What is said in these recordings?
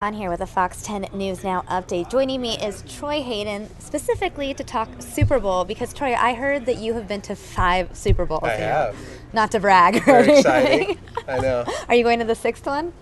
On here with a Fox 10 News Now update. Joining me is Troy Hayden, specifically to talk Super Bowl, because Troy, I heard that you have been to 5 Super Bowls. I have. Not to brag or Very anything. exciting. I know. Are you going to the 6th one?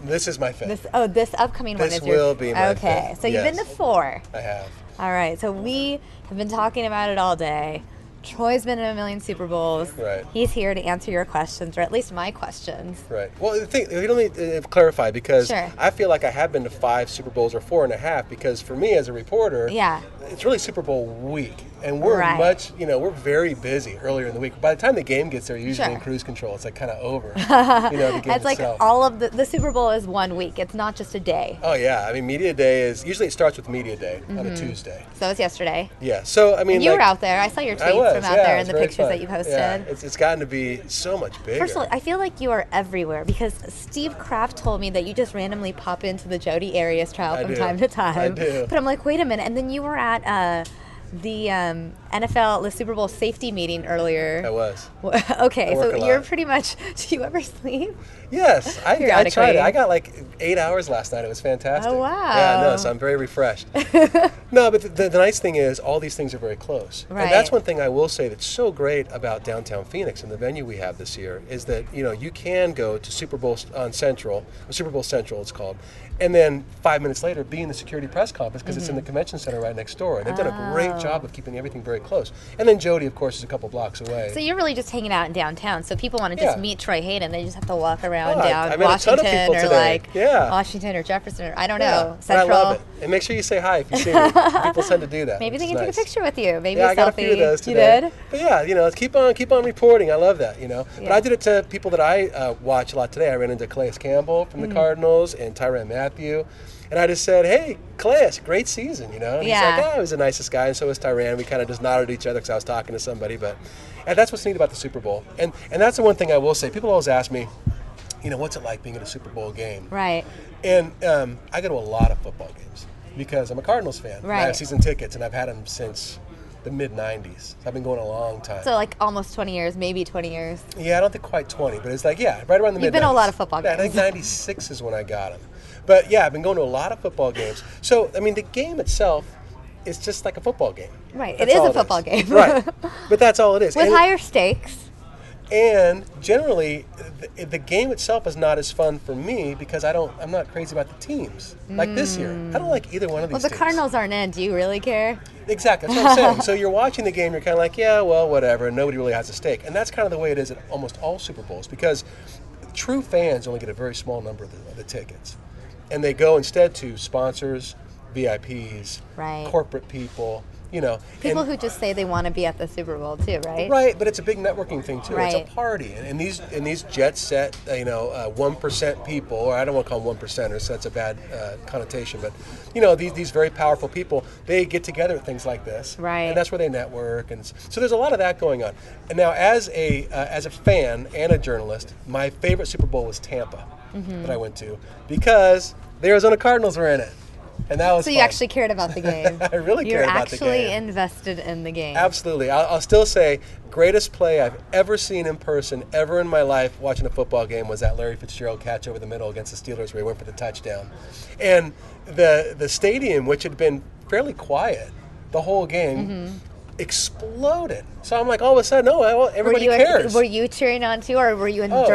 This is my 5th. This upcoming one This is your... will be my Okay, 5th. so you've been to 4. I have. All right, so we have been talking about it all day. Troy's been in a million Super Bowls. Right. He's here to answer your questions, or at least my questions. Right. Well, the thing, let me clarify, because Sure. I feel like I have been to 5 Super Bowls or 4.5, because for me as a reporter, Yeah. it's really Super Bowl week. And we're Right. we're very busy earlier in the week. By the time the game gets there, usually Sure. in cruise control, it's like kind of over. The game It's like itself. all of the Super Bowl is 1 week. It's not just a day. Oh, yeah. I mean, Media Day usually it starts with Media Day on a Tuesday. So it was yesterday. Yeah. So, I mean, And you were out there. I saw your I tweets was, from out yeah, there it and was the very pictures fun. that you posted. Yeah, it's gotten to be so much bigger. First of all, I feel like you are everywhere, because Steve Kraft told me that you just randomly pop into the Jody Arias trial I from do. time to time. I do. But I'm like, wait a minute. And then you were at the NFL, Super Bowl safety meeting earlier. I was. Okay, I work so a you're lot. pretty much, do you ever sleep? Yes, I Periodically. tried it. I got like 8 hours last night. It was fantastic. Oh, wow. Yeah, no, so I'm very refreshed. No, but the nice thing is all these things are very close. Right. And that's one thing I will say that's so great about downtown Phoenix and the venue we have this year is that, you can go to Super Bowl Central it's called, and then 5 minutes later be in the security press conference because it's in the convention center right next door. And they've done a great job of keeping everything very close. And then Jody, of course, is a couple blocks away. So you're really just hanging out in downtown. So people want to just Yeah. meet Troy Hayden, they just have to walk around Oh, down I met a ton of Washington people or today. like Yeah. Washington or Jefferson or I don't Yeah, know, but Central. I love it. And make sure you say hi if you see me. People tend to do that. Maybe they which can is take a nice. picture with you. Maybe Yeah, a selfie. I got a few of those You today. did? But yeah, let's keep on reporting. I love that, But Yeah. I did it to people that I watch a lot today. I ran into Calais Campbell from the Cardinals and Tyrann Mathieu. And I just said, hey, Calais, great season, And he's Yeah. like, he was the nicest guy, and so was Tyrann. We kind of just nodded at each other because I was talking to somebody. And that's what's neat about the Super Bowl. And that's the one thing I will say. People always ask me, what's it like being at a Super Bowl game? Right. And I go to a lot of football games because I'm a Cardinals fan. And I Right. have season tickets, and I've had them since the mid-'90s. So I've been going a long time. So like almost 20 years, maybe 20 years. Yeah, I don't think quite 20, but it's like, right around the mid-'90s. You've been to a lot of football Yeah, I think games. 96 is when I got them. But yeah, I've been going to a lot of football games. So, I mean, the game itself is just like a football game. Right. That's It is all a football game. Right. But that's all it is. With And- higher stakes. And generally, the game itself is not as fun for me because I'm not crazy about the teams. Like this year, I don't like either one of these Well, the teams. Cardinals aren't in. Do you really care? Exactly, that's what I'm saying. So you're watching the game, you're kind of like, yeah, well, whatever, and nobody really has a stake. And that's kind of the way it is at almost all Super Bowls because true fans only get a very small number of the tickets. And they go instead to sponsors, VIPs, Right. corporate people, People and- who just say they want to be at the Super Bowl too, right? Right, but it's a big networking thing too. Right. It's a party, and these jet set, 1% people, or I don't want to call them 1%ers. So that's a bad connotation, but these very powerful people, they get together at things like this, Right. And that's where they network, and so there's a lot of that going on. And now, as a fan and a journalist, my favorite Super Bowl was Tampa that I went to because the Arizona Cardinals were in it. And that was So you fun. actually cared about the game. I really You're cared about the actually game. invested in the game. Absolutely. I'll still say greatest play I've ever seen in person, ever in my life watching a football game was that Larry Fitzgerald catch over the middle against the Steelers where he went for the touchdown. And the stadium, which had been fairly quiet the whole game, exploded. So I'm like, all of a sudden, everybody cares. Were you cheering on too, or were you in Oh,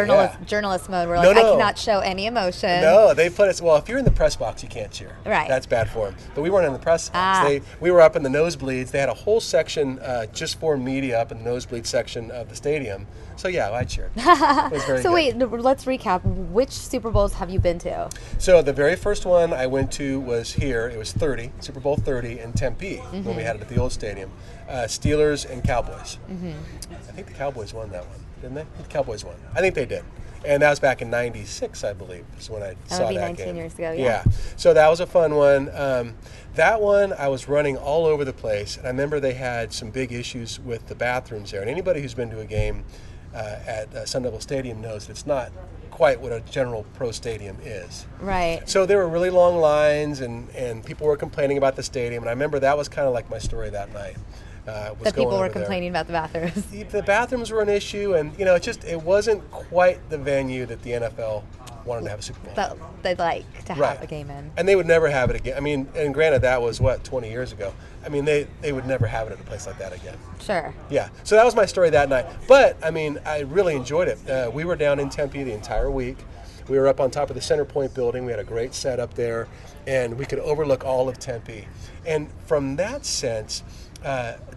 journalist mode? Where No, like I no. cannot show any emotion. No, they put us. Well, if you're in the press box, you can't cheer. Right. That's bad for them. But we weren't in the press box. Ah. We were up in the nosebleeds. They had a whole section just for media up in the nosebleed section of the stadium. So yeah, I cheered. It was very So good. wait, let's recap. Which Super Bowls have you been to? So the very first one I went to was here. It was Super Bowl 30 in Tempe when we had it at the old stadium. Steelers and Cowboys. I think the Cowboys won that one, didn't they? The Cowboys won. I think they did. And that was back in '96, I believe, is when I saw would be that 19 game. years ago, yeah. So that was a fun one. That one, I was running all over the place. And I remember they had some big issues with the bathrooms there. And anybody who's been to a game at Sun Devil Stadium knows that it's not quite what a general pro stadium is. Right. So there were really long lines, and people were complaining about the stadium. And I remember that was kind of like my story that night. That people were complaining about the bathrooms. The bathrooms were an issue, and it wasn't quite the venue that the NFL wanted to have a Super Bowl. That they'd like to have a game in. And they would never have it again. I mean, and granted, that was, 20 years ago. I mean, they would never have it at a place like that again. Sure. Yeah. So that was my story that night. But, I mean, I really enjoyed it. We were down in Tempe the entire week. We were up on top of the Center Point building. We had a great set up there, and we could overlook all of Tempe. And from that sense,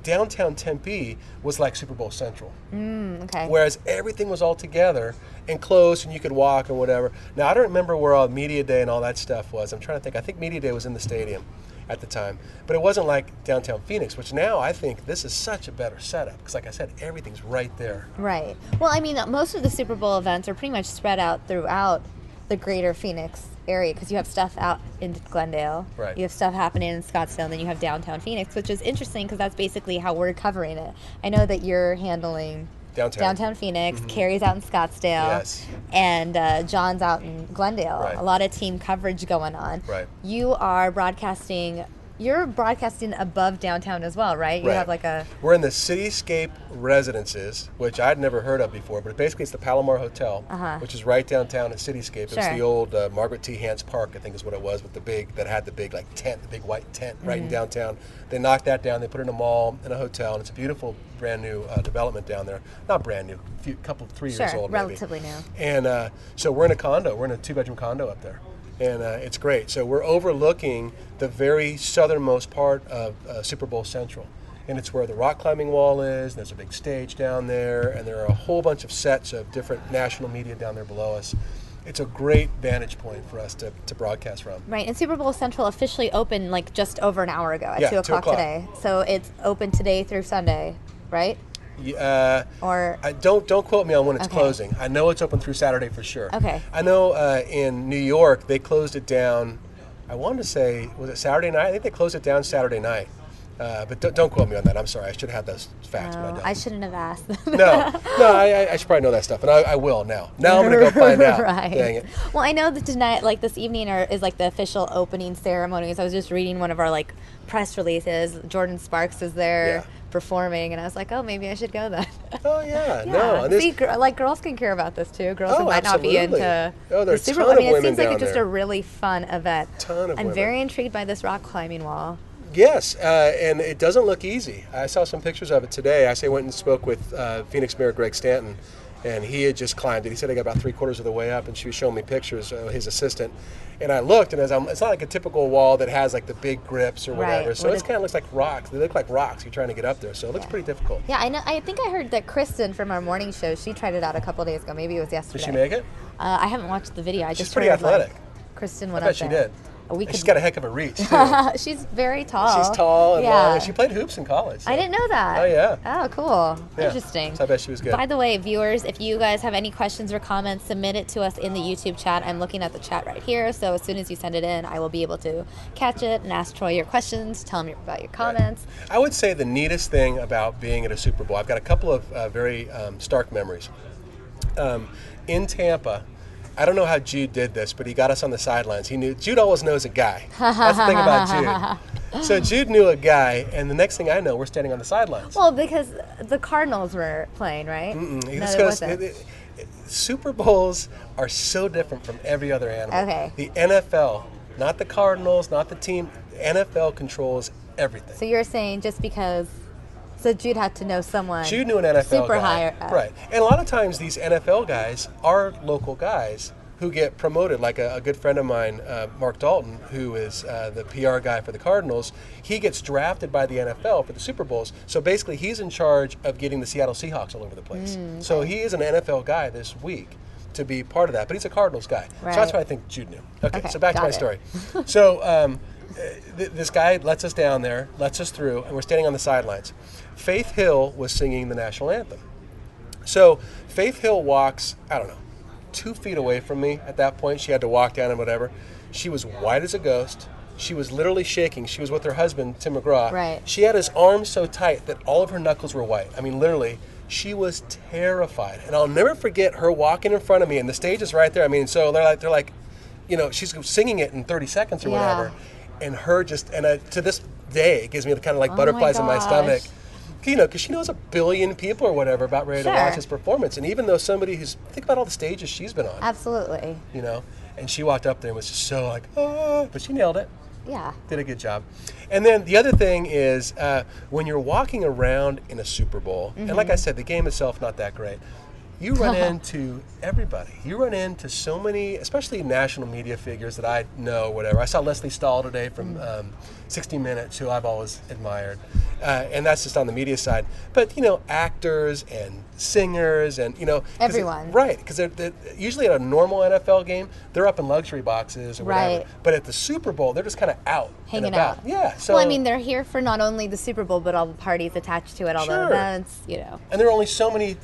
downtown Tempe was like Super Bowl Central. Okay. Whereas everything was all together and close, and you could walk and whatever. Now, I don't remember where all Media Day and all that stuff was. I'm trying to think. I think Media Day was in the stadium at the time. But it wasn't like downtown Phoenix, which now I think this is such a better setup. Because like I said, everything's right there. Right. Well, I mean, most of the Super Bowl events are pretty much spread out throughout the greater Phoenix area, because you have stuff out in Glendale, right. You have stuff happening in Scottsdale, and then you have downtown Phoenix, which is interesting because that's basically how we're covering it. I know that you're handling downtown Phoenix, Carrie's out in Scottsdale, yes. And John's out in Glendale. Right. A lot of team coverage going on. Right. You are broadcasting. You're broadcasting above downtown as well, right? You have like a... We're in the Cityscape Residences, which I'd never heard of before, but basically it's the Palomar Hotel, which is right downtown at Cityscape. It's the old Margaret T. Hance Park, I think is what it was, with that had the big tent, the big white tent right in downtown. They knocked that down, they put it in a mall, in a hotel, and it's a beautiful brand new development down there. Not brand new, 3 years old maybe. Relatively new. And so we're in a condo, we're in a 2-bedroom condo up there. And it's great. So we're overlooking the very southernmost part of Super Bowl Central. And it's where the rock climbing wall is. There's a big stage down there. And there are a whole bunch of sets of different national media down there below us. It's a great vantage point for us to broadcast from. Right. And Super Bowl Central officially opened like just over an hour ago at 2 o'clock today. So it's open today through Sunday, right? Don't quote me on when it's closing. I know it's open through Saturday for sure. Okay. I know in New York they closed it down. I wanted to say, was it Saturday night? I think they closed it down Saturday night. But don't quote me on that. I'm sorry. I should have had those facts. But I don't. I shouldn't have asked. I should probably know that stuff, and I will now. Now I'm going to go find out. Right. Dang it. Well, I know that tonight, like this evening, is like the official opening ceremonies. I was just reading one of our like press releases. Jordan Sparks is there performing, and I was like, oh, maybe I should go then. Oh yeah, no. And see, like girls can care about this too. Girls who might not be into the Super Bowl. I mean, it seems like it's just a really fun event. Ton of I'm very intrigued by this rock climbing wall. Yes, and it doesn't look easy. I saw some pictures of it today. I went and spoke with Phoenix Mayor Greg Stanton, and he had just climbed it. He said he got about 3/4 of the way up, and she was showing me pictures of his assistant. And I looked, and it's not like a typical wall that has like the big grips or whatever. So it kind of looks like rocks. They look like rocks. You're trying to get up there, so it looks pretty difficult. Yeah, I know. I think I heard that Kristen from our morning show, she tried it out a couple of days ago. Maybe it was yesterday. Did she make it? I haven't watched the video. She's pretty athletic. Kristen went I up bet there. she did. She's got a heck of a reach, too. She's very tall. She's tall and long. She played hoops in college. So. I didn't know that. Oh, yeah. Oh, cool. Yeah. Interesting. So I bet she was good. By the way, viewers, if you guys have any questions or comments, submit it to us in the YouTube chat. I'm looking at the chat right here, so as soon as you send it in, I will be able to catch it and ask Troy your questions, tell him about your comments. Right. I would say the neatest thing about being at a Super Bowl, I've got a couple of very stark memories. In Tampa, I don't know how Jude did this, but he got us on the sidelines. Jude always knows a guy. That's the thing about Jude. So Jude knew a guy, and the next thing I know, we're standing on the sidelines. Well, because the Cardinals were playing, right? Super Bowls are so different from every other animal. Okay. The NFL, not the Cardinals, not the team, the NFL controls everything. So you're saying just because... So Jude had to know someone. Jude knew an NFL super guy. High. Right. And a lot of times these NFL guys are local guys who get promoted. Like a good friend of mine, Mark Dalton, who is the PR guy for the Cardinals, he gets drafted by the NFL for the Super Bowls. So basically he's in charge of getting the Seattle Seahawks all over the place. Okay. So he is an NFL guy this week to be part of that. But he's a Cardinals guy. Right. So that's what I think Jude knew. Okay, so back to my story. So this guy lets us down there, lets us through, and we're standing on the sidelines. Faith Hill was singing the national anthem. So Faith Hill walks, 2 feet away from me at that point. She had to walk down and whatever. She was white as a ghost. She was literally shaking. She was with her husband, Tim McGraw. Right. She had his arms so tight that all of her knuckles were white. I mean, literally, she was terrified. And I'll never forget her walking in front of me, and the stage is right there. I mean, so they're like, she's singing it in 30 seconds or whatever. And her to this day, it gives me the kind of like butterflies in my stomach. because she knows a billion people or whatever about ready to Sure. watch his performance. And even though somebody think about all the stages she's been on, Absolutely. and she walked up there and was just so like, oh, but she nailed it. Yeah. Did a good job. And then the other thing is when you're walking around in a Super Bowl, and like I said, the game itself not that great. You run into everybody. You run into so many, especially national media figures that I know, whatever. I saw Leslie Stahl today from 60 Minutes, who I've always admired. And that's just on the media side. But, actors and singers and, everyone. Right. Because they're usually at a normal NFL game, they're up in luxury boxes or whatever. Right. But at the Super Bowl, they're just kind of out. Hanging and about. out. Yeah. So, Well, I mean, they're here for not only the Super Bowl, but all the parties attached to it, all the Sure. events, And there are only so many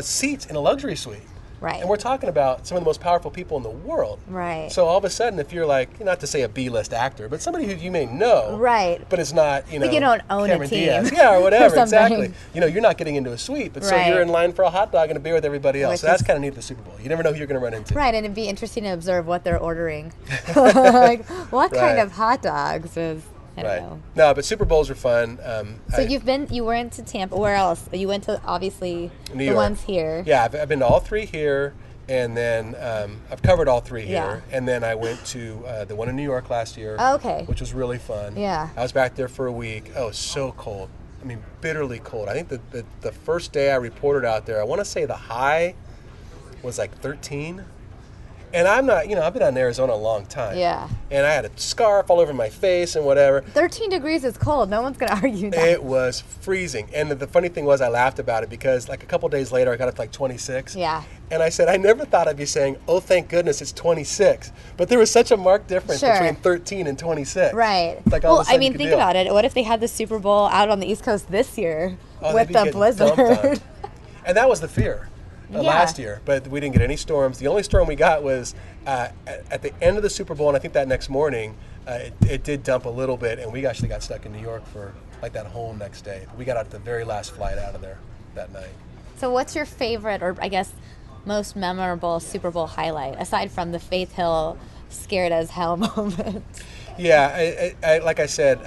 seats in a luxury suite. Right. And we're talking about some of the most powerful people in the world. Right. So all of a sudden, if you're like, not to say a B-list actor, but somebody who you may know. Right. But it's not, Like you don't own Cameron a team. Diaz. Yeah, or whatever, or something. exactly. You're not getting into a suite, but so Right. you're in line for a hot dog and a beer with everybody else. Which So that's is- kind of neat at the Super Bowl. You never know who you're going to run into. Right, and it'd be interesting to observe what they're ordering. Like, what kind Right. of hot dogs is, I don't Right. know. No, but Super Bowls are fun. So you were into Tampa. Where else? You went to, obviously, New the York. ones here. Yeah, I've been to all three here, and then I've covered all three here. Yeah. And then I went to the one in New York last year, Oh, okay. which was really fun. Yeah. I was back there for a week. Oh, it was so cold. I mean, bitterly cold. I think the first day I reported out there, I want to say the high was like 13. And I'm not, I've been out in Arizona a long time. Yeah. And I had a scarf all over my face and whatever. 13 degrees is cold. No one's going to argue that. It was freezing. And the funny thing was I laughed about it because like a couple days later I got up to like 26. Yeah. And I said, I never thought I'd be saying, oh, thank goodness it's 26. But there was such a marked difference Sure. between 13 and 26. Right. Like all Well, of a sudden I mean, you could think deal. about it. What if they had the Super Bowl out on the East Coast this year Oh, with they'd be the getting blizzard? dumped on. And that was the fear Yeah. last year. But we didn't get any storms. The only storm we got was at the end of the Super Bowl, and I think that next morning, it did dump a little bit, and we actually got stuck in New York for like that whole next day. We got out the very last flight out of there that night. So what's your favorite, or I guess most memorable Super Bowl highlight, aside from the Faith Hill scared as hell moment? Yeah, I like I said,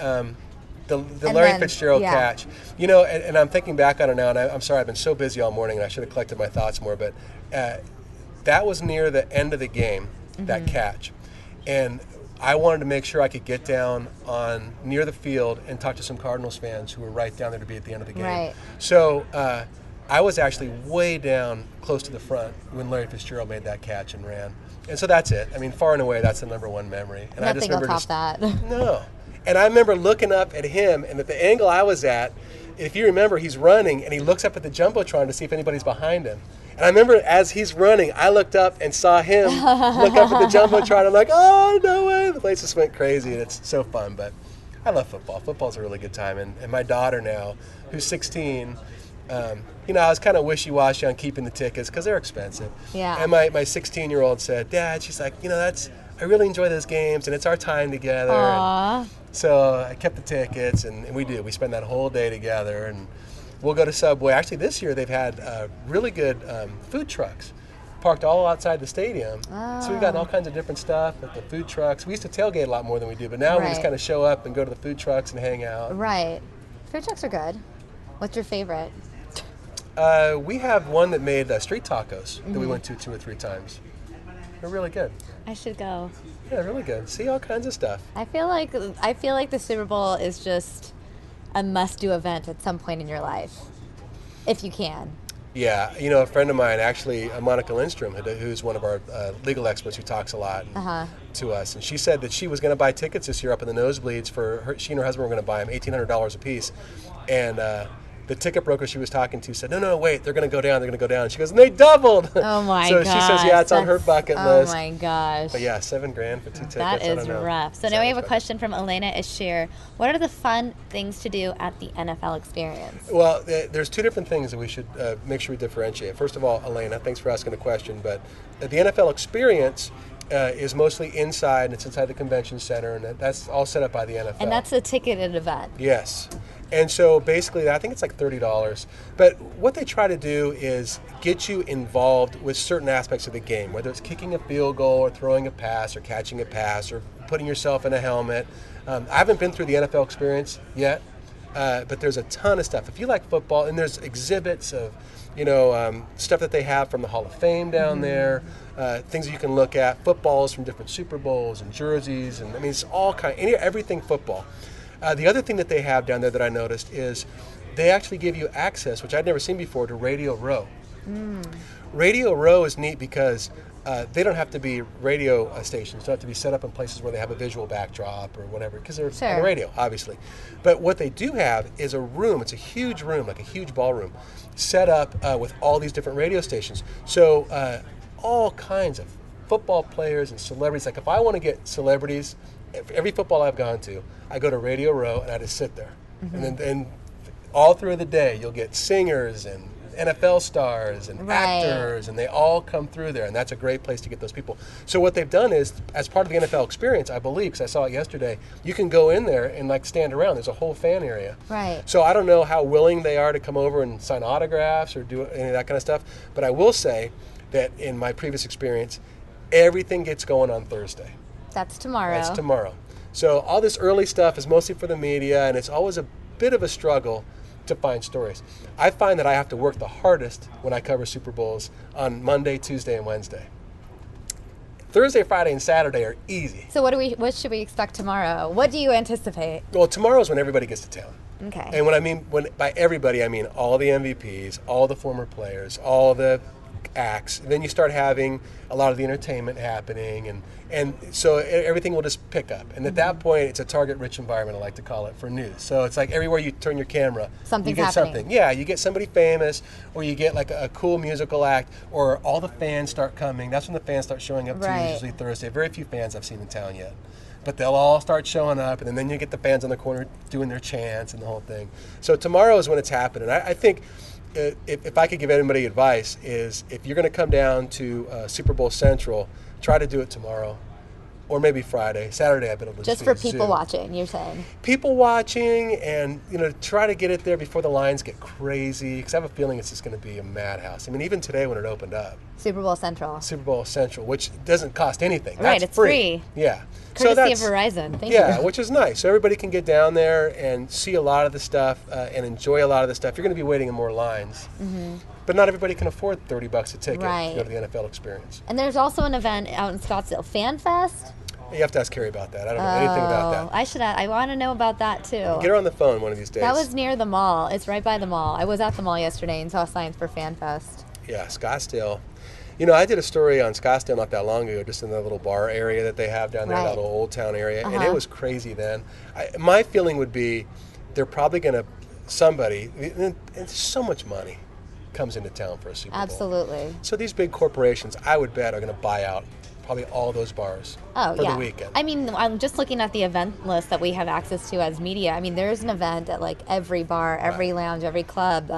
the Larry then, Fitzgerald yeah. catch. And I'm thinking back on it now, and I'm sorry, I've been so busy all morning, and I should have collected my thoughts more, but that was near the end of the game, that catch. And I wanted to make sure I could get down on near the field and talk to some Cardinals fans who were right down there to be at the end of the game. Right. So I was actually way down close to the front when Larry Fitzgerald made that catch and ran. And so that's it. I mean, far and away, that's the number one memory. And I just Nothing will remember top that. No. And I remember looking up at him, and at the angle I was at, if you remember, he's running, and he looks up at the Jumbotron to see if anybody's behind him. And I remember as he's running, I looked up and saw him look up at the Jumbotron. I'm like, oh, no way. The place just went crazy, and it's so fun. But I love football. Football's a really good time. And my daughter now, who's 16, I was kind of wishy-washy on keeping the tickets because they're expensive. Yeah. And my 16-year-old said, Dad, she's like, I really enjoy those games, and it's our time together. Aww. And so I kept the tickets, and we do. We spend that whole day together, and we'll go to Subway. Actually, this year they've had really good food trucks parked all outside the stadium. So we've gotten all kinds of different stuff at the food trucks. We used to tailgate a lot more than we do, but now we just Right. kind of show up and go to the food trucks and hang out. Right. Food trucks are good. What's your favorite? We have one that made street tacos that we went to 2 or 3 times. They're really good. I should go. Yeah, really good. See all kinds of stuff. I feel like the Super Bowl is just a must-do event at some point in your life, if you can. Yeah, a friend of mine, actually, Monica Lindstrom, who's one of our legal experts who talks a lot to us, and she said that she was going to buy tickets this year up in the nosebleeds for her. She and her husband were going to buy them $1,800 a piece, and the ticket broker she was talking to said, no, wait, they're going to go down. They're going to go down. She goes, and they doubled. Oh my so gosh. she says, yeah, it's on her bucket list. Oh my gosh. But yeah, $7,000 for 2 tickets. That I is don't know. rough. So now we have a question from Elena Ishir. What are the fun things to do at the NFL experience? Well, there's 2 different things that we should make sure we differentiate. First of all, Elena, thanks for asking the question, but the NFL experience is mostly inside, and it's inside the convention center, and that's all set up by the NFL. And that's a ticketed event. Yes. And so basically, I think it's like $30. But what they try to do is get you involved with certain aspects of the game, whether it's kicking a field goal or throwing a pass or catching a pass or putting yourself in a helmet. I haven't been through the NFL experience yet, but there's a ton of stuff. If you like football, and there's exhibits of, stuff that they have from the Hall of Fame down there, things that you can look at, footballs from different Super Bowls and jerseys, and I mean it's all everything football. The other thing that they have down there that I noticed is they actually give you access, which I'd never seen before, to Radio Row. Radio Row is neat because they don't have to be radio stations. They don't have to be set up in places where they have a visual backdrop or whatever, because they're on the radio, obviously. But what they do have is a room. It's a huge room, like a huge ballroom, set up with all these different radio stations. So all kinds of football players and celebrities. Like if I want to get celebrities, every football I've gone to, I go to Radio Row and I just sit there. And then all through the day, you'll get singers and NFL stars and actors, and they all come through there, and that's a great place to get those people. So what they've done is, as part of the NFL experience, I believe, because I saw it yesterday, you can go in there and like stand around. There's a whole fan area. Right. So I don't know how willing they are to come over and sign autographs or do any of that kind of stuff, but I will say that in my previous experience, everything gets going on Thursday. That's tomorrow. That's tomorrow. So all this early stuff is mostly for the media, and it's always a bit of a struggle to find stories. I find that I have to work the hardest when I cover Super Bowls on Monday, Tuesday, and Wednesday. Thursday, Friday, and Saturday are easy. So what should we expect tomorrow? What do you anticipate? Well, tomorrow's when everybody gets to town. Okay. And when by everybody, I mean all the MVPs, all the former players, all the acts. And then you start having a lot of the entertainment happening, and so everything will just pick up. And at that point, it's a target-rich environment, I like to call it, for news. So it's like everywhere you turn your camera, something's you get happening. something. Yeah, you get somebody famous, or you get like a cool musical act, or all the fans start coming. That's when the fans start showing up too, usually Thursday. Very few fans I've seen in town yet. But they'll all start showing up, and then you get the fans on the corner doing their chants and the whole thing. So tomorrow is when it's happening. I think if I could give anybody advice, is if you're going to come down to Super Bowl Central, try to do it tomorrow, or maybe Friday. Saturday I've been able to just for people watching, you're saying? People watching, and try to get it there before the lines get crazy, because I have a feeling it's just going to be a madhouse. I mean, even today when it opened up. Super Bowl Central, which doesn't cost anything. Right, that's it's free. Yeah. Courtesy of Verizon. Thank you. Yeah, which is nice. So everybody can get down there and see a lot of the stuff and enjoy a lot of the stuff. You're going to be waiting in more lines. But not everybody can afford $30 a ticket to go to the NFL experience. And there's also an event out in Scottsdale, Fan Fest. You have to ask Carrie about that. I don't know anything about that. I want to know about that too. Get her on the phone one of these days. That was near the mall. It's right by the mall. I was at the mall yesterday and saw signs for Fan Fest. Yeah, Scottsdale. I did a story on Scottsdale not that long ago, just in the little bar area that they have down there, that little old town area, and it was crazy then. My feeling would be they're probably going to, and so much money comes into town for a Super Bowl. Absolutely. So these big corporations, I would bet, are going to buy out probably all those bars for the weekend. I mean, I'm just looking at the event list that we have access to as media. I mean, there's an event at like every bar, every lounge, every club.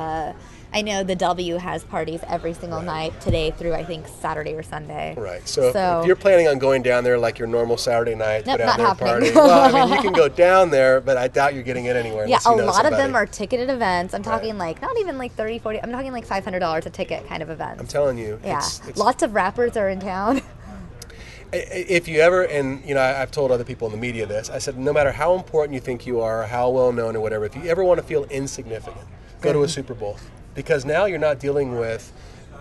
I know the W has parties every single night today through, I think, Saturday or Sunday. Right. So if you're planning on going down there like your normal Saturday night, go down there and party. Well, I mean, you can go down there, but I doubt you're getting in anywhere unless you know lot of somebody. them are ticketed events. I'm talking like, not even like 30, 40, I'm talking like $500 a ticket kind of events. I'm telling you. Yeah. Lots of rappers are in town. If you ever, and I've told other people in the media this, I said, no matter how important you think you are, how well known or whatever, if you ever want to feel insignificant, go to a Super Bowl. Because now you're not dealing with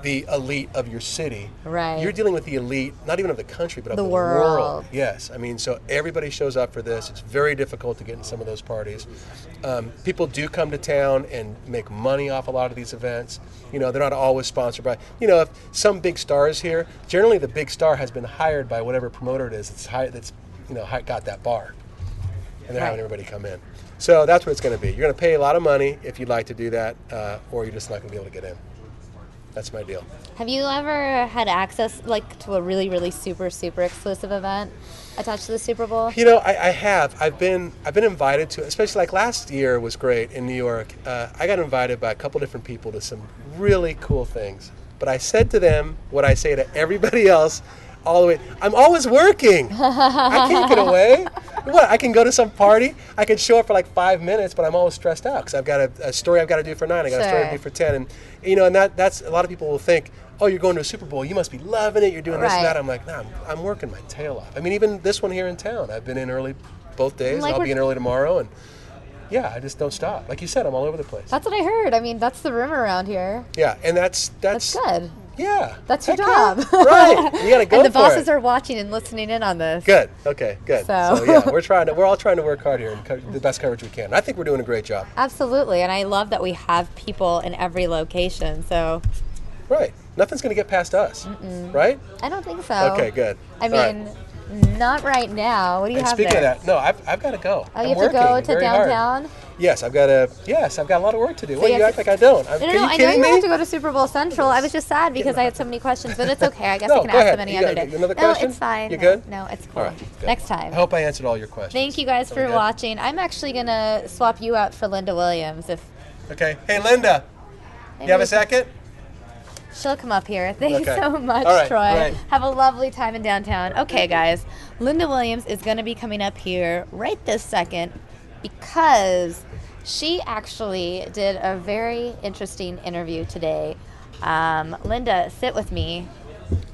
the elite of your city. Right. You're dealing with the elite, not even of the country, but of the world. Yes. I mean, so everybody shows up for this. It's very difficult to get in some of those parties. People do come to town and make money off a lot of these events. They're not always sponsored by, if some big star is here, generally the big star has been hired by whatever promoter it is that's got that bar. And they're having everybody come in. So that's what it's going to be. You're going to pay a lot of money if you'd like to do that, or you're just not going to be able to get in. That's my deal. Have you ever had access to a really, really super, super exclusive event attached to the Super Bowl? I have. I've been invited to, especially like last year was great in New York. I got invited by a couple different people to some really cool things. But I said to them what I say to everybody else all the way. I'm always working. I can't get away. What? I can go to some party. I can show up for like 5 minutes, but I'm always stressed out because I've got a story I've got to do for 9. I got a story to do for 10, and and that's a lot of people will think, oh, you're going to a Super Bowl. You must be loving it. You're doing this and that. I'm like, no, I'm working my tail off. I mean, even this one here in town, I've been in early both days. And I'll be in early tomorrow, and yeah, I just don't stop. Like you said, I'm all over the place. That's what I heard. I mean, that's the rumor around here. Yeah, and that's good. Yeah. That's your heck job. yeah. Right. You got to go And the for bosses it. are watching and listening in on this. Good. Okay, good. So yeah, we're all trying to work hard here and the best coverage we can. I think we're doing a great job. Absolutely. And I love that we have people in every location. So Right. Nothing's going to get past us. Right? I don't think so. Okay, good. I mean, not right now. What do you And have speaking there? of that, no, I've got to go. Oh, you have to go to downtown? Yes, I've got a lot of work to do. So What, you you have act like I don't? No, Are you I know kidding you me? have to go to Super Bowl Central. I was just sad because I had so many questions, but it's okay. I guess No, I can go ask ahead. them any You other got day. another No, question? it's fine. You good? No, it's cool. All right, good. Next time. I hope I answered all your questions. Thank you guys for good? watching. I'm actually going to swap you out for Linda Williams. Okay. Hey, Linda, you have a second? She'll come up here. Thank you Okay. so much, All right, Troy. great. Have a lovely time in downtown. Okay, guys. Linda Williams is going to be coming up here right this second because she actually did a very interesting interview today. Linda, sit with me.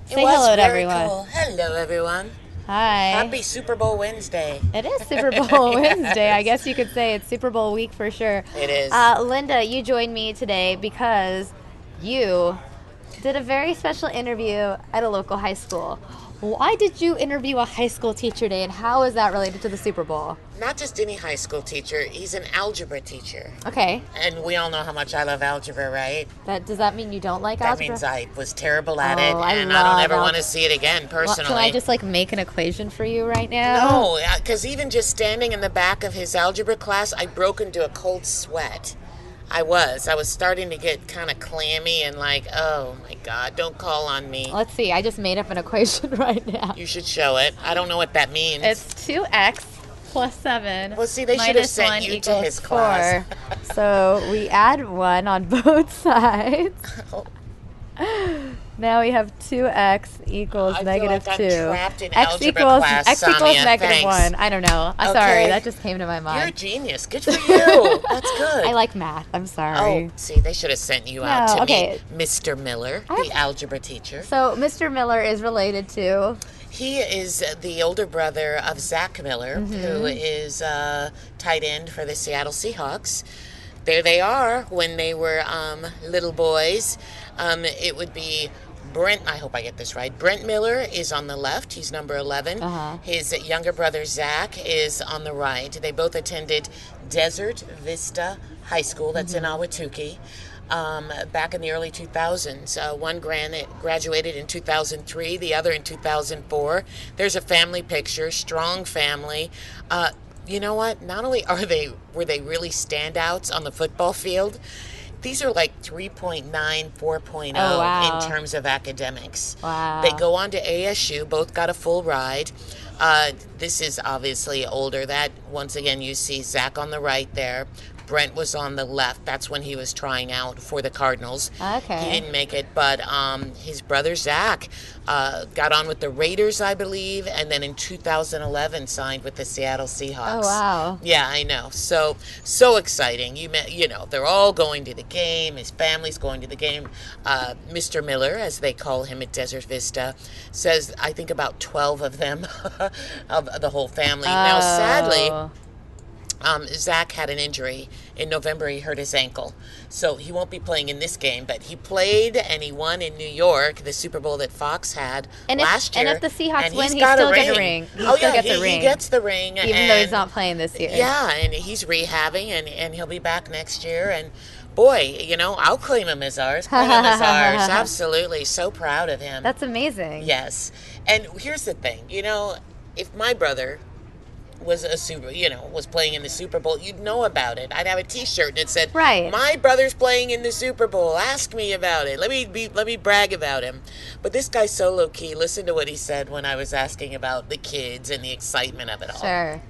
Say hello to everyone. Cool. Hello, everyone. Hi. Happy Super Bowl Wednesday. It is Super Bowl Wednesday. I guess you could say it's Super Bowl week for sure. It is. Linda, you joined me today because you did a very special interview at a local high school. Why did you interview a high school teacher today, and how is that related to the Super Bowl? Not just any high school teacher. He's an algebra teacher. Okay. And we all know how much I love algebra, right? Does that mean you don't like That algebra? means I was terrible at it, I and I love don't ever want algebra. to see it again, personally. Can I just make an equation for you right now? No, because even just standing in the back of his algebra class, I broke into a cold sweat. I was starting to get kind of clammy and like, oh my God, don't call on me. Let's see. I just made up an equation right now. You should show it. I don't know what that means. It's 2x plus 7. Well, see, they should have minus sent 1 you to equals his class. 4. So we add 1 on both sides. Now we have 2x equals I negative feel like 2. I'm trapped in X algebra equals class, x equals Samia. negative Thanks. 1. I don't know. I'm Okay. sorry. That just came to my You're a mind. genius. Good for you. That's good. I like math. I'm sorry. Oh, see, they should have sent you out No, to okay. meet Mr. Miller, the algebra teacher. So Mr. Miller is related to... He is the older brother of Zach Miller, who is tight end for the Seattle Seahawks. There they are when they were little boys. It would be Brent, I hope I get this right. Brent Miller is on the left. He's number 11. His younger brother, Zach, is on the right. They both attended Desert Vista High School. That's in Ahwatukee. Back in the early 2000s. One graduated in 2003, the other in 2004. There's a family picture, strong family. You know what? Not only were they really standouts on the football field, these are like 3.9, 4.0 wow. in terms of academics. Wow. They go on to ASU, both got a full ride. This is obviously older. That, once again, you see Zach on the right there. Brent was on the left. That's when he was trying out for the Cardinals. Okay. He didn't make it, but his brother Zach got on with the Raiders, I believe, and then in 2011 signed with the Seattle Seahawks. Oh, wow. Yeah, I know. So exciting. You know, they're all going to the game. His family's going to the game. Mr. Miller, as they call him at Desert Vista, says I think about 12 of them, of the whole family. Now, sadly, Zach had an injury. In November, he hurt his ankle. So he won't be playing in this game, but he played and he won in New York, the Super Bowl that Fox had last year. And if the Seahawks and win, he got still gets a ring. He still gets a ring. He gets the ring. Even though he's not playing this year. Yeah, and he's rehabbing, and he'll be back next year. And boy, you know, I'll claim him as ours. Claim him as ours. Absolutely. So proud of him. That's amazing. Yes. And here's the thing. You know, if my brother was was playing in the Super Bowl, you'd know about it. I'd have a T-shirt and it said, Right. "My brother's playing in the Super Bowl. Ask me about it. Let me brag about him." But this guy's so low key. Listen to what he said when I was asking about the kids and the excitement of it all. Sure.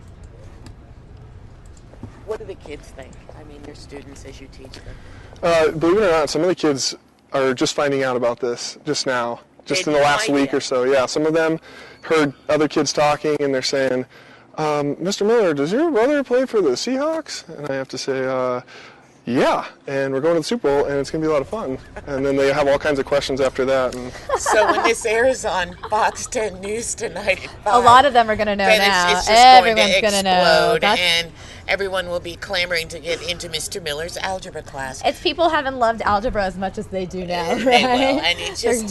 What do the kids think? I mean, your students as you teach them. Believe it or not, some of the kids are just finding out about this just now, just in the last week or so. Yeah, some of them heard other kids talking and they're saying, Mr. Miller, does your brother play for the Seahawks? And I have to say, yeah, and we're going to the Super Bowl, and it's going to be a lot of fun. And then they have all kinds of questions after that. And So when this airs on Fox 10 News tonight at 5, A lot of them are going to know then now. it's just Everyone's going to know. explode. everyone will be clamoring to get into Mr. Miller's algebra class. It's people haven't loved algebra as much as they do now, right? They will, and he's just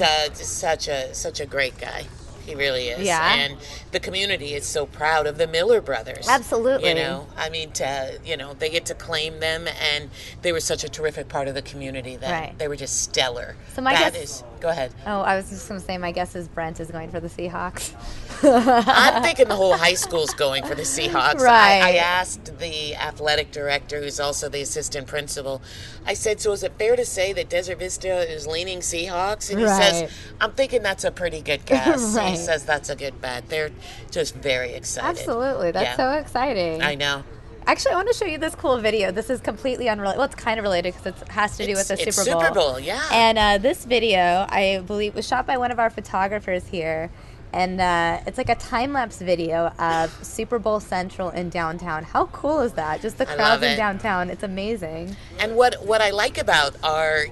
such a great guy. He really is. Yeah. And the community is so proud of the Miller brothers. Absolutely. You know, I mean, they get to claim them, and they were such a terrific part of the community that Right. they were just stellar. So my guess- Go ahead. Oh, I was just going to say, my guess is Brent is going for the Seahawks. I'm thinking the whole high school's going for the Seahawks. Right. I asked the athletic director, who's also the assistant principal, I said, so is it fair to say that Desert Vista is leaning Seahawks? And he Right. says, I'm thinking that's a pretty good guess. Right. He says that's a good bet. They're just very excited. Absolutely. That's Yeah. so exciting. I know. Actually, I want to show you this cool video. This is completely unrelated. Well, it's kind of related because it has to do with the It's Super Bowl. Super Bowl, yeah. And this video, I believe, was shot by one of our photographers here. And it's like a time-lapse video of Super Bowl Central in downtown. How cool is that? Just the I crowds love in it. downtown. It's amazing. And what I like about our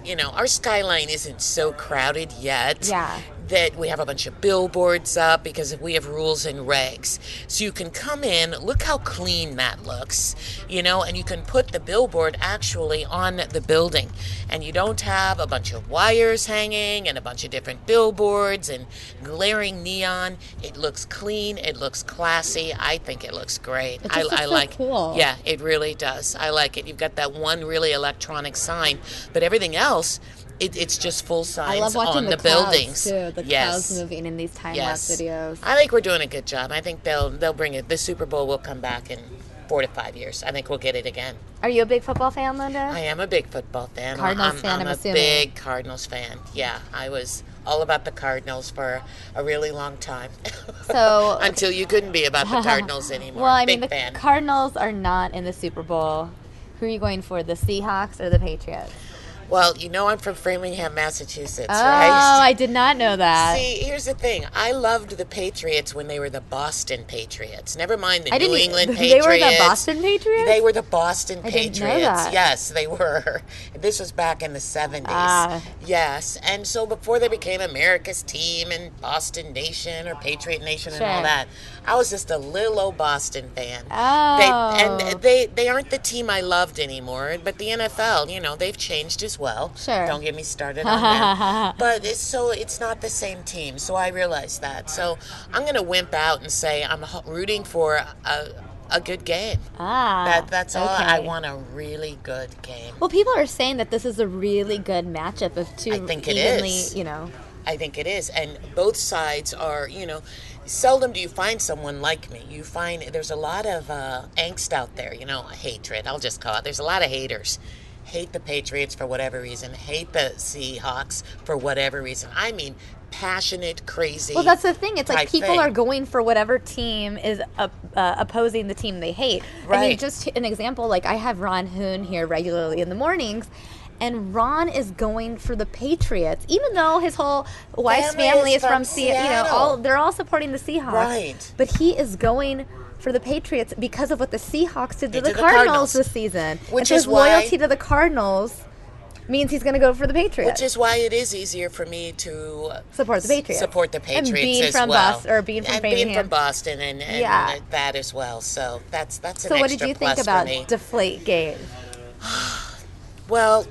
skyline isn't so crowded yet. Yeah. That we have a bunch of billboards up because we have rules and regs. So you can come in, look how clean that looks, and you can put the billboard actually on the building. And you don't have a bunch of wires hanging and a bunch of different billboards and glaring neon. It looks clean, it looks classy. I think it looks great. It just looks so cool. Yeah, it really does. I like it. You've got that one really electronic sign, but everything else, it's just full signs I love watching on the clouds, buildings. too. The Yes. clouds moving in these time-lapse videos. I think we're doing a good job. I think they'll bring it. The Super Bowl will come back in 4 to 5 years. I think we'll get it again. Are you a big football fan, Linda? I am a big football fan. Cardinals fan, I'm a assuming. big Cardinals fan. Yeah, I was all about the Cardinals for a really long time. So Until you couldn't be about the Cardinals anymore. Well, I mean, big the fan. Cardinals are not in the Super Bowl. Who are you going for, the Seahawks or the Patriots? Well, I'm from Framingham, Massachusetts, Oh, right? I did not know that. See, here's the thing. I loved the Patriots when they were the Boston Patriots. Never mind the I New didn't- England they Patriots. were the Boston Patriots? They were the Boston I didn't Patriots. know that. Yes, they were. This was back in the 70s. Ah. Yes. And so before they became America's team and Boston Nation or Patriot Nation and all Sure. that, I was just a little old Boston fan. Oh. They aren't the team I loved anymore, but the NFL, they've changed as well. Sure. Don't get me started on that. But it's not the same team, so I realize that. So I'm going to wimp out and say I'm rooting for a good game. That's all. okay. I want a really good game. Well, people are saying that this is a really good matchup of two I think it evenly, is. I think it is. And both sides are, seldom do you find someone like me. You find there's a lot of angst out there, hatred. I'll just call it. There's a lot of haters. Hate the Patriots for whatever reason. Hate the Seahawks for whatever reason. I mean, passionate, crazy. Well, that's the thing. It's like type people thing. are going for whatever team is opposing the team they hate. I mean, Right. just an example, like I have Ron Hoon here regularly in the mornings, and Ron is going for the Patriots, even though his whole wife's family is from Seattle. they're all supporting the Seahawks. Right. But he is going for the Patriots because of what the Seahawks did to They the did the Cardinals Cardinals. this season. Which and is his why- loyalty to the Cardinals means he's going to go for the Patriots. Which is why it is easier for me to Support the Patriots. Support the Patriots And being as from well. Boston, or being from and being Framingham. from Boston and Yeah. that as well. So that's an So what did extra you think plus about for me. Deflategate? Well,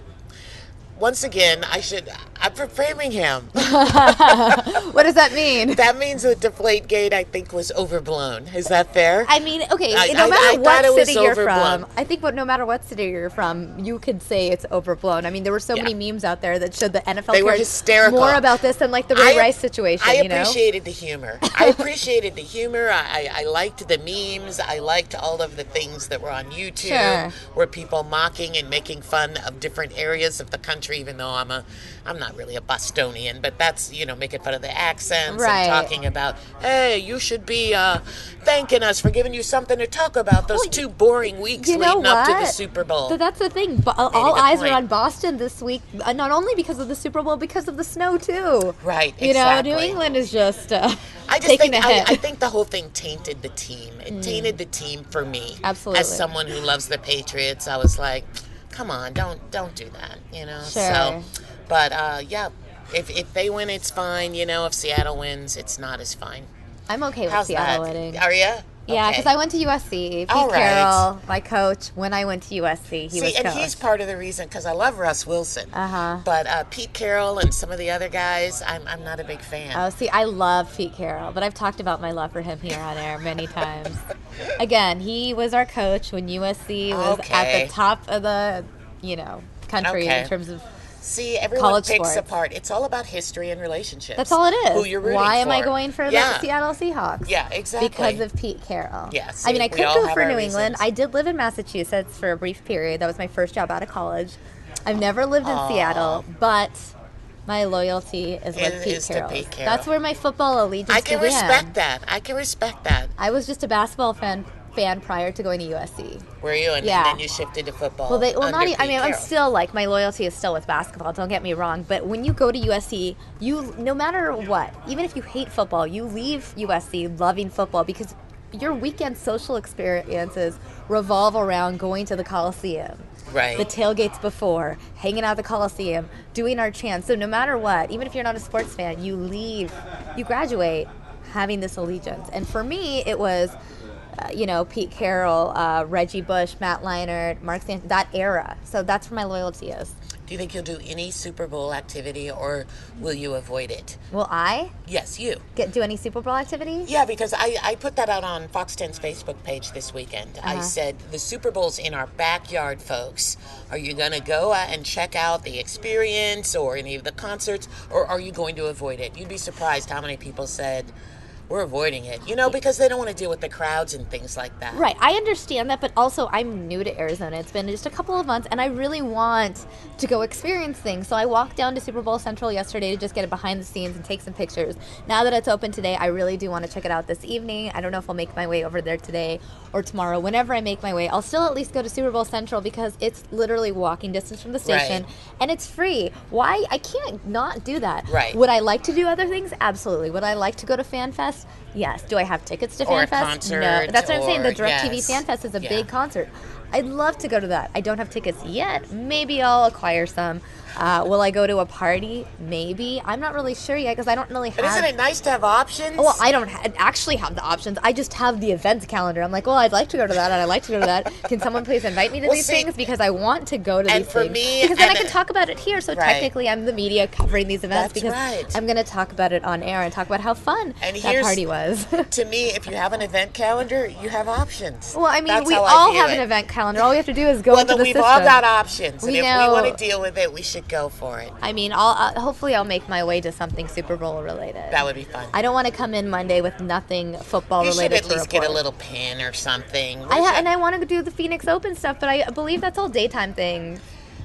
once again, I'm from Framingham. What does that mean? That means that Deflategate, I think, was overblown. Is that fair? I mean, okay, I no matter thought what it was city you're overblown. from, I think no matter what city you're from, you could say it's overblown. I mean, there were so many memes out there that showed the NFL They were cares hysterical. more about this than like the Ray Rice situation. I you know? appreciated the humor. I appreciated the humor. I liked the memes. I liked all of the things that were on YouTube, Sure. where people mocking and making fun of different areas of the country. Even though I'm not really a Bostonian, but that's making fun of the accents Right. and talking about, hey, you should be thanking us for giving you something to talk about those 2 boring weeks You know leading up to the what? Super Bowl. So that's the thing. All good eyes point. are on Boston this week, not only because of the Super Bowl, because of the snow too. Right, You exactly. know, New England is just I just taking think a hit. I think the whole thing tainted the team. It tainted the team for me. Absolutely. As someone who loves the Patriots, I was like, come on, don't do that. Sure. So, but yeah, if they win, it's fine. If Seattle wins, it's not as fine. I'm okay with How's Seattle that? winning. Are you? Yeah, Okay. because I went to USC. Pete All right. Carroll, my coach, when I went to USC, he was and coach. he's part of the reason, because I love Russ Wilson. Uh-huh. But Pete Carroll and some of the other guys, I'm not a big fan. Oh, see, I love Pete Carroll, but I've talked about my love for him here on air many times. Again, he was our coach when USC was at the top of the, country in terms of See, everyone college picks sports. apart. It's all about history and relationships. That's all it is. Who you're rooting Why am I for. going for Yeah. the Seattle Seahawks? Yeah, exactly. Because of Pete Carroll. Yes. I mean, I We could all go have for our New England. reasons. I did live in Massachusetts for a brief period. That was my first job out of college. I've never lived in Seattle, but my loyalty is with Pete is to Carroll. Pete Carroll. That's where my football allegiance I can began. respect that. I was just a basketball fan prior to going to USC. Were you? And Yeah. then you shifted to football. Well, under Pete I'm Carroll. still my loyalty is still with basketball. Don't get me wrong, but when you go to USC, no matter what, even if you hate football, you leave USC loving football because your weekend social experiences revolve around going to the Coliseum. Right. The tailgates before, hanging out at the Coliseum, doing our chants. So no matter what, even if you're not a sports fan, you graduate having this allegiance. And for me, it was, Pete Carroll, Reggie Bush, Matt Leinart, Mark Sanchez, that era. So that's where my loyalty is. Do you think you'll do any Super Bowl activity, or will you avoid it? Will I Yes, you. do any Super Bowl activity? Yeah, because I put that out on Fox 10's Facebook page this weekend. I said, the Super Bowl's in our backyard, folks. Are you going to go out and check out the experience or any of the concerts, or are you going to avoid it? You'd be surprised how many people said, we're avoiding it, because they don't want to deal with the crowds and things like that. Right, I understand that, but also I'm new to Arizona. It's been just a couple of months, and I really want to go experience things. So I walked down to Super Bowl Central yesterday to just get it behind the scenes and take some pictures. Now that it's open today, I really do want to check it out this evening. I don't know if I'll make my way over there today or tomorrow. Whenever I make my way, I'll still at least go to Super Bowl Central because it's literally walking distance from the station, Right. and it's free. Why? I can't not do that. Right. Would I like to do other things? Absolutely. Would I like to go to Fan Fest? Yes. Do I have tickets to Or a Fan Fest? concert, No. That's what I'm saying. The or- DirecTV yes. Fan Fest is a Yeah. big concert. I'd love to go to that. I don't have tickets yet. Maybe I'll acquire some. Will I go to a party? Maybe. I'm not really sure yet because I don't really have... But isn't it nice to have options? Well, I don't actually have the options. I just have the events calendar. I'm like, well, I'd like to go to that, and I'd like to go to that. Can someone please invite me to these see, things? Because I want to go to and these for things. me, Because then I and- can talk about it here. So Right. technically, I'm the media covering these events That's because right. I'm going to talk about it on air and talk about how fun And that here's- party was. To me, if you have an event calendar, you have options. Well, I mean, That's we how I all view have it. an event calendar. All we have to do is go into Well, the we've system. all got options, and We if know- we want to deal with it, we should go for it. I mean, hopefully I'll make my way to something Super Bowl related. That would be fun. I don't want to come in Monday with nothing football You should related at least to get a report. little pin or something. And I want to do the Phoenix Open stuff, but I believe that's all daytime things.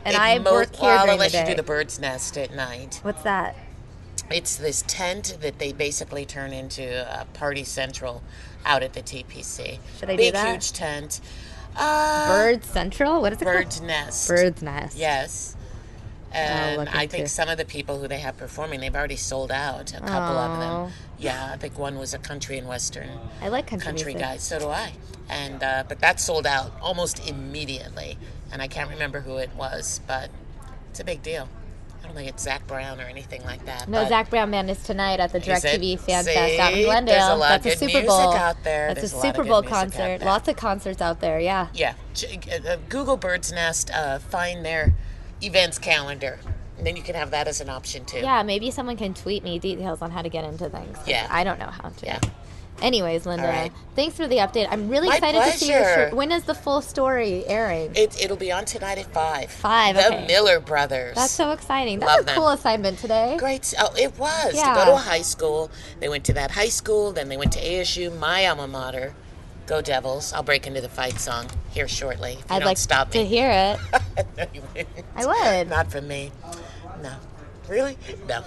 And I work here well, during the unless you day. do the Bird's Nest at night. What's that? It's this tent that they basically turn into a party central out at the TPC. Should I do Big, that? huge tent. Bird Central? What is it Bird's called? Nest. Bird's Nest. Yes. And look I into. think some of the people who they have performing, they've already sold out. A couple of Oh. them. Yeah, I think one was a country and western I like country music. guy. So do I. And but that sold out almost immediately. And I can't remember who it was, but it's a big deal. I don't think it's Zach Brown or anything like that. No, but Zach Brown Band is tonight at the Is DirecTV it? Fan See, Fest out in Glendale. there's a lot of That's a good Super music Bowl out there. That's There's a a lot of Super good Bowl music out concert. there. Lots of concerts out there. Yeah. Yeah, Google Bird's Nest, find their events calendar. And then you can have that as an option too. Yeah, maybe someone can tweet me details on how to get into things. 'Cause Yeah. I don't know how to. Yeah. Anyways, Linda, All right. thanks for the update. I'm really My excited to see your pleasure. shirt. When is the full story airing? It'll be on tonight at 5. 5, The okay. Miller Brothers. That's so exciting. That's Love a them. cool assignment today. Great. Oh, it was. Yeah. To go to a high school. They went to that high school, then they went to ASU, my alma mater. Go Devils. I'll break into the fight song here shortly if you I'd don't like stop to me. hear it. No, you wouldn't. I would. Not from me. No. Really? No.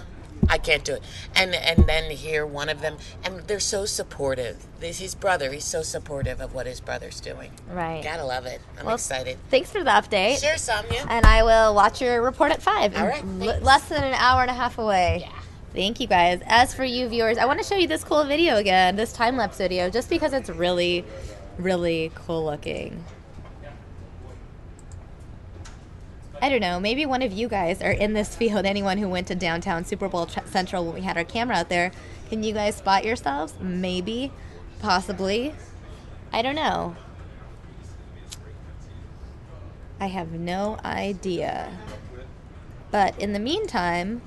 I can't do it. And then hear one of them, and they're so supportive. His brother, he's so supportive of what his brother's doing. Right. Gotta love it. I'm Well, excited. Thanks for the update. Sure, Samya. And I will watch your report at 5. All right, thanks. Less than an hour and a half away. Yeah. Thank you, guys. As for you viewers, I want to show you this cool video again, this time-lapse video, just because it's really, really cool looking. I don't know, maybe one of you guys are in this field, anyone who went to downtown Super Bowl Central when we had our camera out there. Can you guys spot yourselves? Maybe, possibly. I don't know. I have no idea. But in the meantime,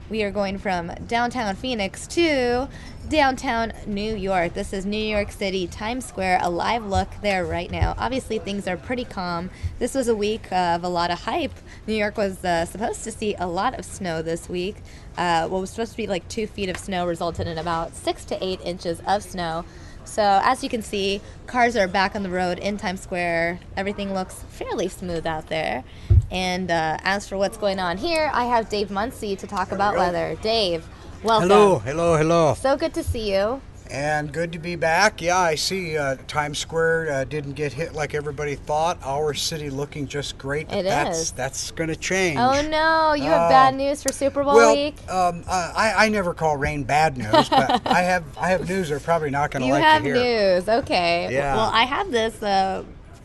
we are going from downtown Phoenix to downtown New York. This is New York City, Times Square, a live look there right now. Obviously, things are pretty calm. This was a week of a lot of hype. New York was supposed to see a lot of snow this week. What was supposed to be like 2 feet of snow resulted in about 6 to 8 inches of snow. So as you can see, cars are back on the road in Times Square. Everything looks fairly smooth out there. And as for what's going on here, I have Dave Muncie to talk about weather. Dave, welcome. Hello. So good to see you. And good to be back. Yeah, I see Times Square didn't get hit like everybody thought. Our city looking just great. But that's going to change. Oh, no. You have bad news for Super Bowl week? I never call rain bad news, but I have news they're probably not going to like to hear. You have news. Okay. Yeah. Well, I have this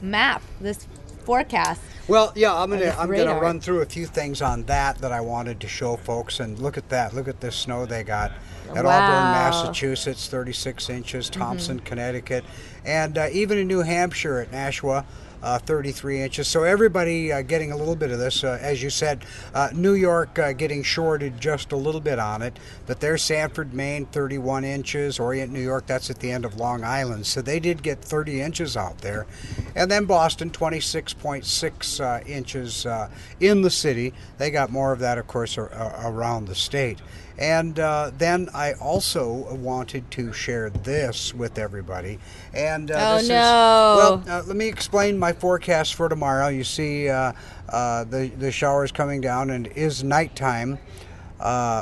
map, this forecast. Well, yeah, I'm gonna run through a few things on that I wanted to show folks. And look at that. Look at this snow they got at Auburn, Massachusetts, 36 inches. Thompson, Connecticut, and even in New Hampshire at Nashua, 33 inches. So everybody getting a little bit of this. As you said, New York getting shorted just a little bit on it. But there's Sanford, Maine, 31 inches. Orient, New York, that's at the end of Long Island. So they did get 30 inches out there. And then Boston, 26.6 inches in the city. They got more of that, of course, around the state. And then I also wanted to share this with everybody. And let me explain my forecast for tomorrow. You see the showers coming down, and it is nighttime,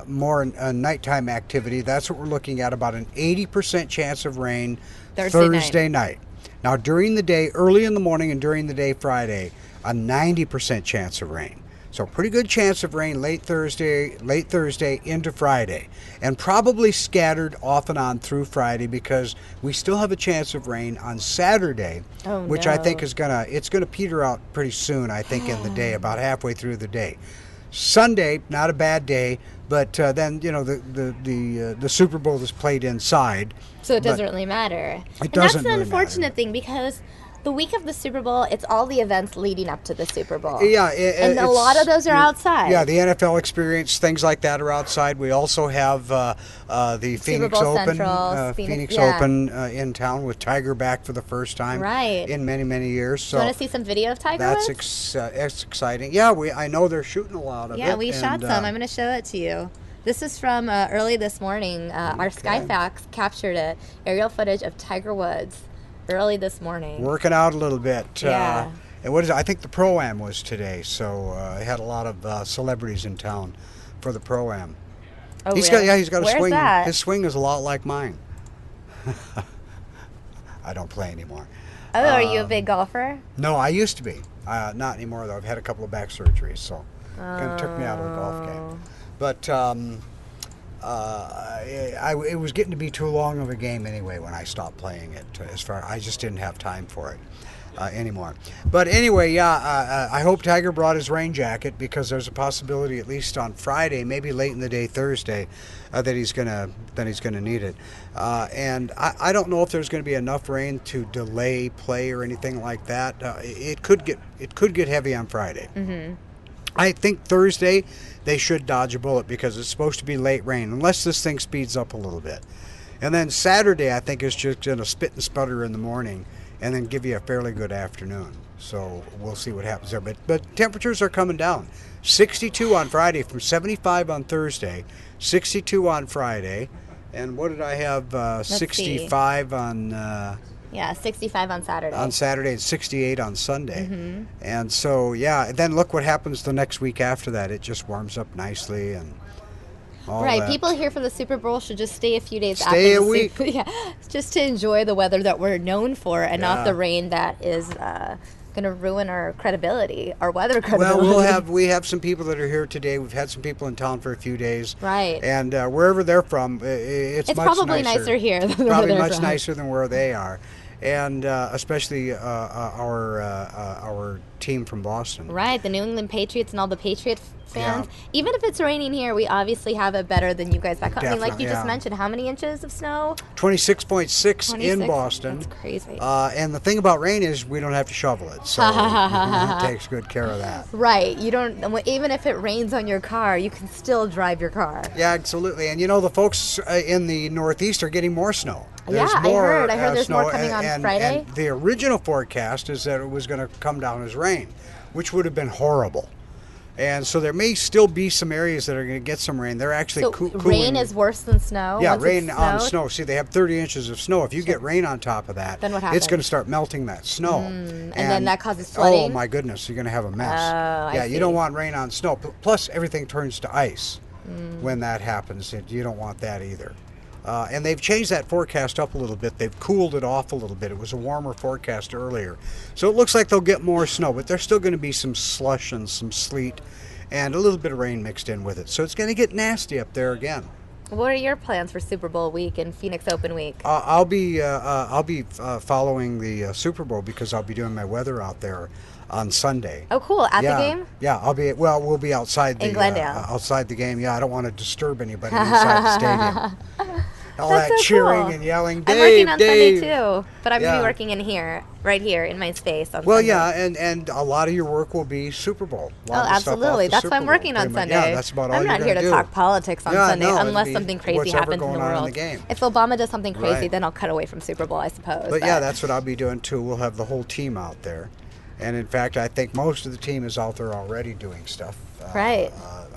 more nighttime activity. That's what we're looking at, about an 80% chance of rain Thursday night. Now, during the day, early in the morning and during the day Friday, a 90% chance of rain. So pretty good chance of rain late Thursday into Friday, and probably scattered off and on through Friday, because we still have a chance of rain on Saturday, which I think is gonna peter out pretty soon. I think in the day, about halfway through the day. Sunday, not a bad day, but then the Super Bowl is played inside, so it doesn't really matter. It doesn't. That's the unfortunate thing, because the week of the Super Bowl, it's all the events leading up to the Super Bowl. Yeah, and a lot of those are outside. Yeah, the NFL Experience, things like that are outside. We also have the Phoenix Open, Phoenix Open in town with Tiger back for the first time in many, many years. So you want to see some video of Tiger Woods? That's exciting. Yeah, I know they're shooting a lot of it. Yeah, we shot some. I'm going to show it to you. This is from early this morning. Our Skyfax captured it. Aerial footage of Tiger Woods. Early this morning. Working out a little bit. Yeah. And what is it? I think the Pro-Am was today, so I had a lot of celebrities in town for the Pro-Am. Oh, he's really? He's got a Where's swing. That? His swing is a lot like mine. I don't play anymore. Oh, are you a big golfer? No, I used to be. Not anymore, though. I've had a couple of back surgeries, so it kind of took me out of the golf game. But it was getting to be too long of a game anyway when I stopped playing it. I just didn't have time for it anymore. But anyway, I hope Tiger brought his rain jacket, because there's a possibility, at least on Friday, maybe late in the day Thursday, that he's gonna need it. And I don't know if there's going to be enough rain to delay play or anything like that. It could get heavy on Friday. Mm-hmm. I think Thursday they should dodge a bullet, because it's supposed to be late rain, unless this thing speeds up a little bit. And then Saturday, I think, is just going to spit and sputter in the morning and then give you a fairly good afternoon. So we'll see what happens there. But temperatures are coming down. 62 on Friday from 75 on Thursday, 62 on Friday. And what did I have? 65 on... Yeah, 65 on Saturday. On Saturday and 68 on Sunday. Mm-hmm. And so, yeah, then look what happens the next week after that. It just warms up nicely and all that. People here for the Super Bowl should just stay a few days after the week. Yeah, just to enjoy the weather that we're known for, and not the rain that is going to ruin our credibility, our weather credibility. Well, we have some people that are here today. We've had some people in town for a few days. Right. And wherever they're from, it's much probably nicer here than probably where much from. Nicer than where they are. and especially our team from Boston. Right, the New England Patriots and all the Patriot fans. Yeah. Even if it's raining here, we obviously have it better than you guys back home. I mean, like you just mentioned, how many inches of snow? 26.6 in Boston. That's crazy. And the thing about rain is we don't have to shovel it, so it takes good care of that. Right, you don't. Even if it rains on your car, you can still drive your car. Yeah, absolutely. And the folks in the Northeast are getting more snow. There's more, I heard there's snow, more coming on Friday. And the original forecast is that it was going to come down as rain, which would have been horrible. And so there may still be some areas that are going to get some rain. They're actually cooling. Rain is worse than snow? Yeah, rain on snow. See, they have 30 inches of snow. If you get rain on top of that, then what happens? It's going to start melting that snow. And then that causes flooding? Oh, my goodness. You're going to have a mess. I see. You don't want rain on snow. Plus, everything turns to ice when that happens. You don't want that either. And they've changed that forecast up a little bit. They've cooled it off a little bit. It was a warmer forecast earlier. So it looks like they'll get more snow, but there's still going to be some slush and some sleet and a little bit of rain mixed in with it. So it's going to get nasty up there again. What are your plans for Super Bowl week and Phoenix Open week? I'll be following the Super Bowl because I'll be doing my weather out there on Sunday. Oh, cool! At the game? Yeah, we'll be outside in Glendale. Outside the game. Yeah, I don't want to disturb anybody inside the stadium. All that so cheering cool. and yelling. I'm working on Sunday too, but I'm gonna be working in here, right here in my space. On Sunday. and a lot of your work will be Super Bowl. Absolutely. That's why I'm working on Sunday. Yeah, that's about all I'm not here to talk politics on Sunday unless something crazy happens in the world. In the game. If Obama does something crazy, then I'll cut away from Super Bowl, I suppose. But yeah, that's what I'll be doing too. We'll have the whole team out there. And in fact, I think most of the team is out there already doing stuff. Right.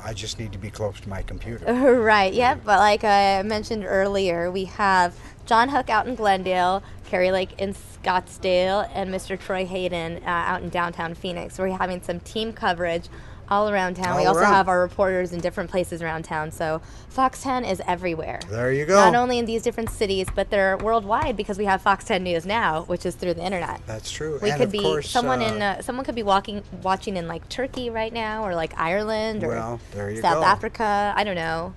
I just need to be close to my computer. Right, yeah. But like I mentioned earlier, we have John Hook out in Glendale, Carrie Lake in Scottsdale, and Mr. Troy Hayden out in downtown Phoenix. We're having some team coverage all around town. We also have our reporters in different places around town. So Fox 10 is everywhere. There you go. Not only in these different cities, but they're worldwide because we have Fox 10 News now, which is through the internet. That's true. We could be someone could be watching in like Turkey right now, or like Ireland, or South Africa. I don't know,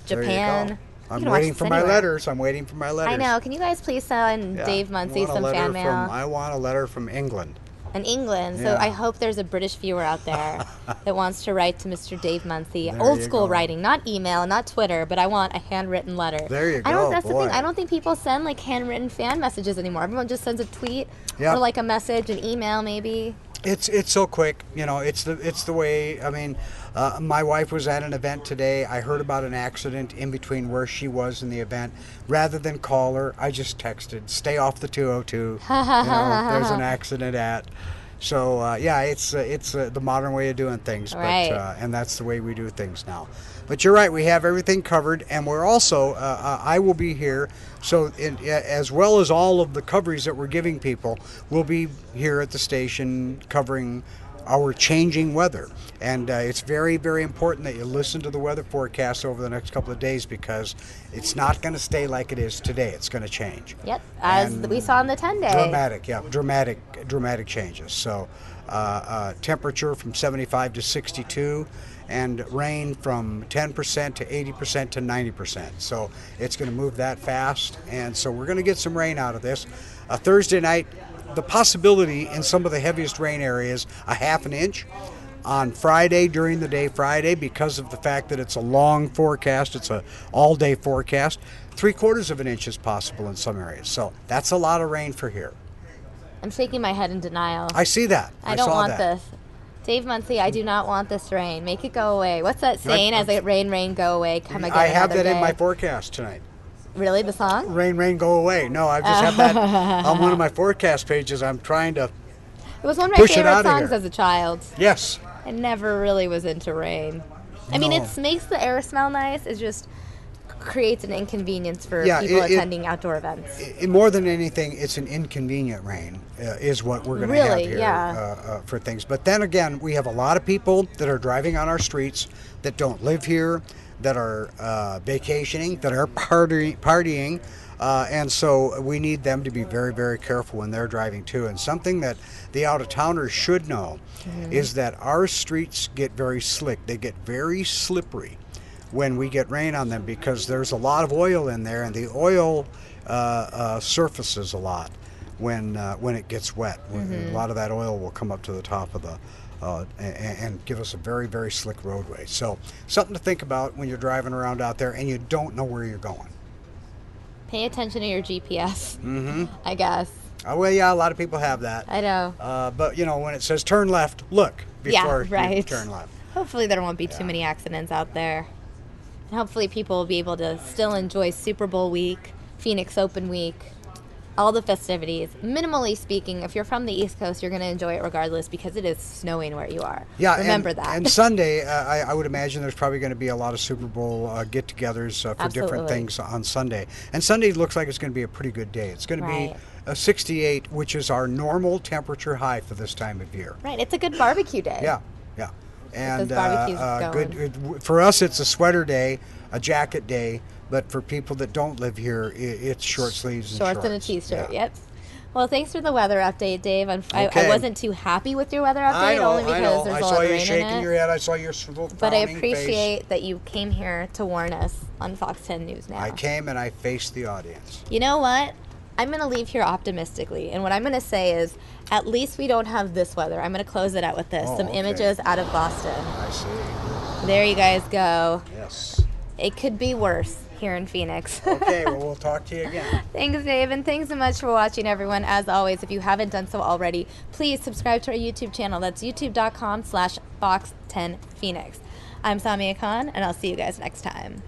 Japan. I'm waiting for my letters. I know. Can you guys please send Dave Muncie some fan mail? I want a letter from England. In England. So I hope there's a British viewer out there that wants to write to Mr. Dave Muncie. Old school writing, not email, not Twitter, but I want a handwritten letter. There you go. That's the thing. I don't think people send like handwritten fan messages anymore. Everyone just sends a tweet or like a message, an email maybe. It's so quick, it's the way. I mean, my wife was at an event today. I heard about an accident in between where she was in the event. Rather than call her, I just texted, "Stay off the 202." There's an accident at. So it's the modern way of doing things, and that's the way we do things now. But you're right, we have everything covered, and we're also I will be here. So as well as all of the coverage that we're giving people, we'll be here at the station covering our changing weather. And it's very, very important that you listen to the weather forecast over the next couple of days because it's not going to stay like it is today. It's going to change. Yep, as we saw in the 10-day. Dramatic changes. So temperature from 75 to 62. And rain from 10% to 80% to 90%. So it's going to move that fast. And so we're going to get some rain out of this. Thursday night, the possibility in some of the heaviest rain areas, a half an inch. On Friday, during the day Friday, because of the fact that it's a long forecast, it's an all-day forecast, 3/4 of an inch is possible in some areas. So that's a lot of rain for here. I'm shaking my head in denial. I see that. I don't want this. Dave Muncie, I do not want this rain. Make it go away. What's that saying? As it rain, go away, come again. I have that in my forecast tonight. Really, the song? Rain, go away. No, I just have that on one of my forecast pages. I'm trying to. It was one of my favorite songs as a child. Yes. I never really was into rain. I mean, it makes the air smell nice. It just creates an inconvenience for people attending outdoor events. More than anything, it's an inconvenient rain is what we're going to have here for things. But then again, we have a lot of people that are driving on our streets that don't live here, that are vacationing, that are partying. And so we need them to be very, very careful when they're driving too. And something that the out-of-towners should know is that our streets get very slick. They get very slippery when we get rain on them because there's a lot of oil in there, and the oil surfaces a lot when it gets wet. A lot of that oil will come up to the top of the and give us a very, very slick roadway. So something to think about when you're driving around out there and you don't know where you're going. Pay attention to your GPS, I guess. Oh, well, yeah, a lot of people have that. I know. But, when it says turn left, look before you turn left. Hopefully there won't be too many accidents out there. And hopefully people will be able to still enjoy Super Bowl week, Phoenix Open week, all the festivities. Minimally speaking, if you're from the East Coast, you're going to enjoy it regardless because it is snowing where you are. Yeah, remember that. And Sunday, I would imagine there's probably going to be a lot of Super Bowl get-togethers for different things on Sunday. And Sunday looks like it's going to be a pretty good day. It's going to be 68, which is our normal temperature high for this time of year. Right, it's a good barbecue day. Yeah. And good for us, it's a sweater day, a jacket day. But for people that don't live here, it's short sleeves and shorts. And a t-shirt, yep. Well, thanks for the weather update, Dave. I wasn't too happy with your weather update, only because there's a lot of rain in it. I saw you shaking your head. I saw your frowning face. But I appreciate that you came here to warn us on Fox 10 News Now. I came and I faced the audience. You know what? I'm going to leave here optimistically. And what I'm going to say is, at least we don't have this weather. I'm going to close it out with this. Some images out of Boston. I see. There you guys go. Yes. It could be worse here in Phoenix. Okay, well, we'll talk to you again. Thanks, Dave, and thanks so much for watching, everyone. As always, if you haven't done so already, please subscribe to our YouTube channel. That's youtube.com/Fox10Phoenix. I'm Samia Khan, and I'll see you guys next time.